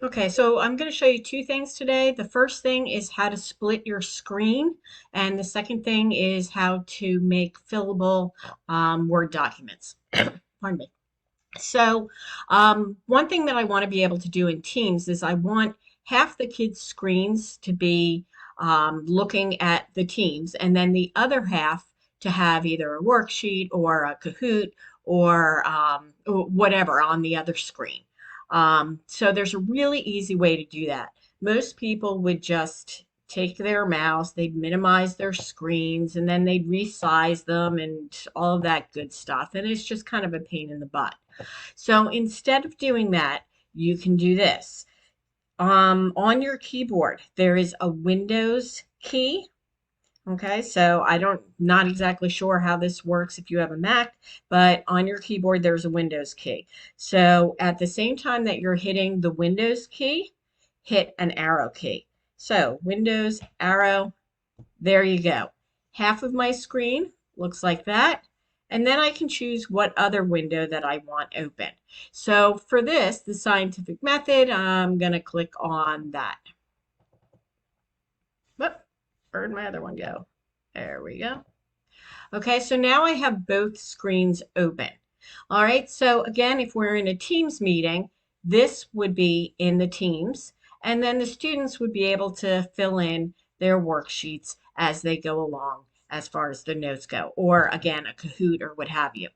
Okay, so I'm going to show you two things today. The first thing is how to split your screen, and the second thing is how to make fillable Word documents. Pardon me. So, one thing that I want to be able to do in Teams is I want half the kids' screens to be looking at the Teams, and then the other half to have either a worksheet or a Kahoot or whatever on the other screen. So there's a really easy way to do that. Most people would just take their mouse, they'd minimize their screens, and then they'd resize them and all of that good stuff. And it's just kind of a pain in the butt. So instead of doing that, you can do this. On your keyboard, there is a Windows key. Okay, so not exactly sure how this works if you have a Mac, but on your keyboard there's a Windows key. So at the same time that you're hitting the Windows key, hit an arrow key. So Windows arrow, there you go. Half of my screen looks like that. And then I can choose what other window that I want open. So for this, the scientific method, I'm going to click on that. Whoop, where'd my other one go? There we go. Okay, so now I have both screens open. All right, so again, if we're in a Teams meeting, this would be in the Teams, and then the students would be able to fill in their worksheets as they go along as far as the notes go, or again, a Kahoot or what have you.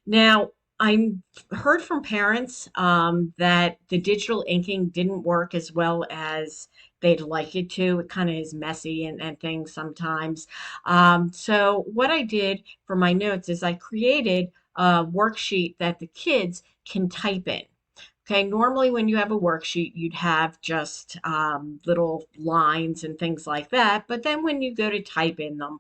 Now, I heard from parents that the digital inking didn't work as well as they'd like it to. It kind of is messy and things sometimes. So what I did for my notes is I created a worksheet that the kids can type in. Okay, normally when you have a worksheet, you'd have just little lines and things like that. But then when you go to type in them,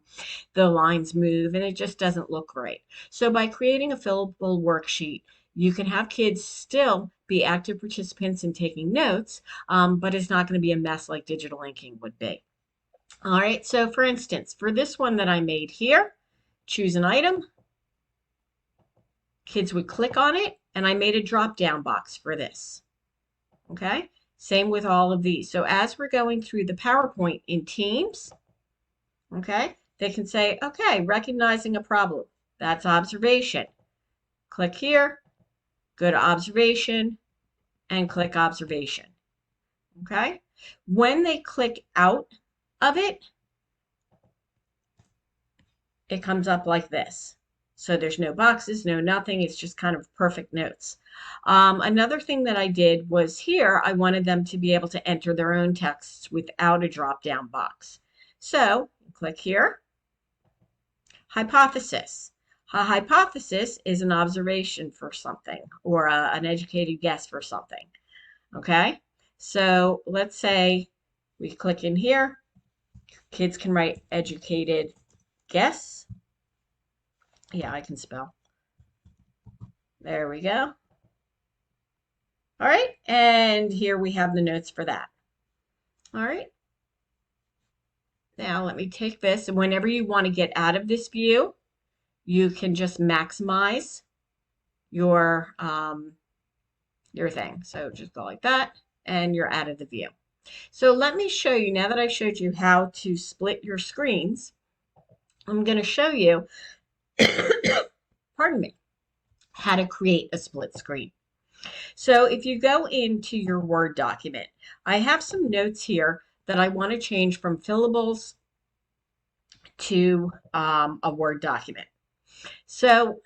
the lines move and it just doesn't look great. So by creating a fillable worksheet, you can have kids still be active participants in taking notes, but it's not going to be a mess like digital inking would be. All right, so for instance, for this one that I made here, choose an item. Kids would click on it, and I made a drop-down box for this. Okay, same with all of these. So as we're going through the PowerPoint in Teams, okay, they can say, okay, recognizing a problem. That's observation. Click here, go to observation, and click observation. Okay, when they click out of it, it comes up like this. So there's no boxes, no nothing. It's just kind of perfect notes. Another thing that I did was here, I wanted them to be able to enter their own texts without a drop-down box. So click here, hypothesis. A hypothesis is an observation for something or an educated guess for something. Okay, so let's say we click in here. Kids can write educated guess. Yeah, I can spell. There we go. All right, and here we have the notes for that. All right. Now let me take this, and whenever you want to get out of this view, you can just maximize your thing. So just go like that, and you're out of the view. So let me show you, now that I've showed you how to split your screens, I'm going to show you, pardon me, how to create a split screen. So if you go into your Word document, I have some notes here that I want to change from fillables to a Word document. So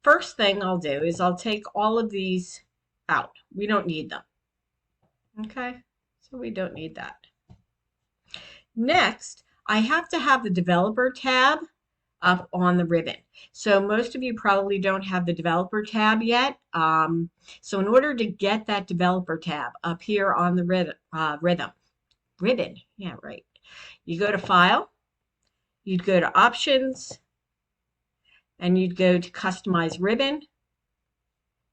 first thing I'll do is I'll take all of these out. We don't need them. Okay, so we don't need that. Next, I have to have the developer tab up on the ribbon. So most of you probably don't have the developer tab yet. So in order to get that developer tab up here on the ribbon, yeah, right. You go to File, you'd go to Options, and you'd go to Customize Ribbon.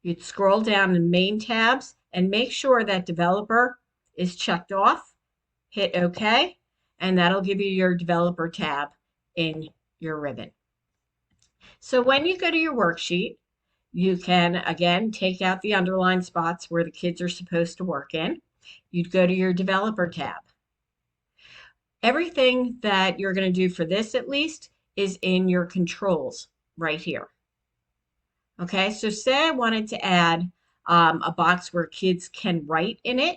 You'd scroll down the main tabs and make sure that developer is checked off. Hit OK, and that'll give you your developer tab in your ribbon. So when you go to your worksheet, you can again take out the underlined spots where the kids are supposed to work in. You'd go to your developer tab. Everything that you're going to do for this at least is in your controls right here. Okay, so say I wanted to add a box where kids can write in it.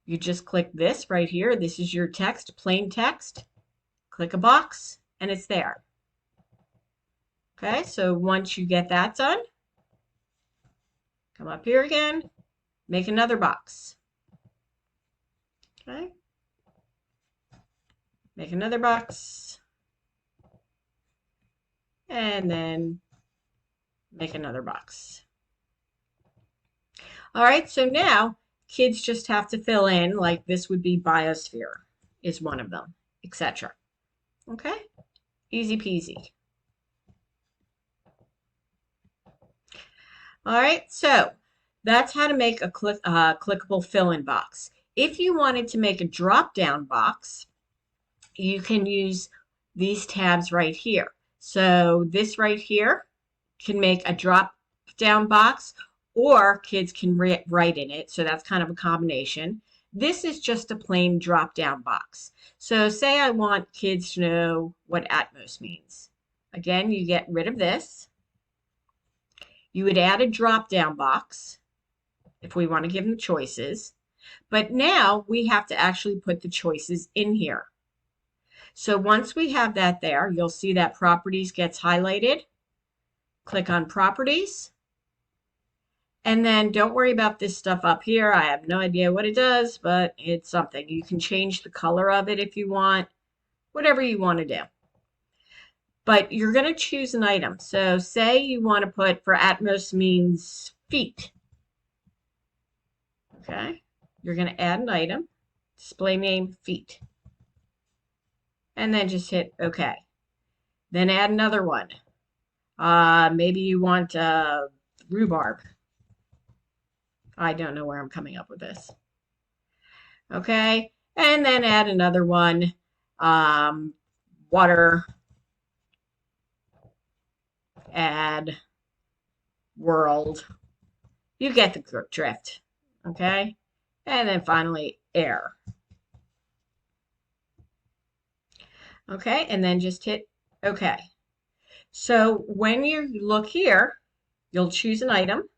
You just click this right here. This is your text, plain text. Click a box and it's there. Okay, so once you get that done, come up here again, make another box. Okay, make another box, and then make another box. All right, so now kids just have to fill in, like this would be biosphere is one of them, etc. Okay, easy peasy. All right, so that's how to make a clickable fill-in box. If you wanted to make a drop-down box, you can use these tabs right here. So this right here can make a drop-down box, or kids can write in it. So that's kind of a combination. This is just a plain drop-down box. So say I want kids to know what Atmos means. Again, you get rid of this. You would add a drop-down box if we want to give them choices. But now we have to actually put the choices in here. So once we have that there, you'll see that properties gets highlighted. Click on properties. And then don't worry about this stuff up here. I have no idea what it does, but it's something. You can change the color of it if you want, whatever you want to do. But you're going to choose an item. So say you want to put for Atmos means feet. Okay. You're going to add an item, display name feet. And then just hit OK. Then add another one. Maybe you want rhubarb. I don't know where I'm coming up with this. Okay. And then add another one. Water. Add world. You get the drift. Okay. And then finally air. Okay. And then just hit OK. So when you look here, you'll choose an item.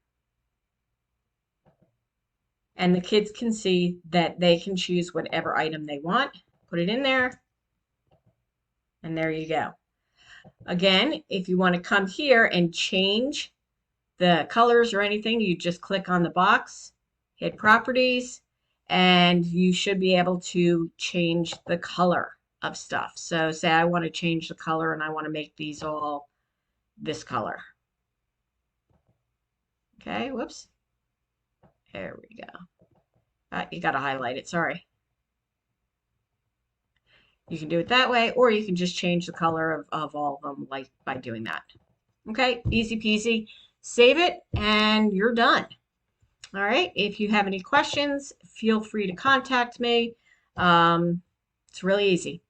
And the kids can see that they can choose whatever item they want. Put it in there. And there you go. Again, if you want to come here and change the colors or anything, you just click on the box, hit properties, and you should be able to change the color of stuff. So say I want to change the color and I want to make these all this color. Okay, whoops. There we go. You got to highlight it, sorry. You can do it that way, or you can just change the color of all of them like by doing that. Okay, easy peasy. Save it and you're done. All right, if you have any questions, feel free to contact me. It's really easy.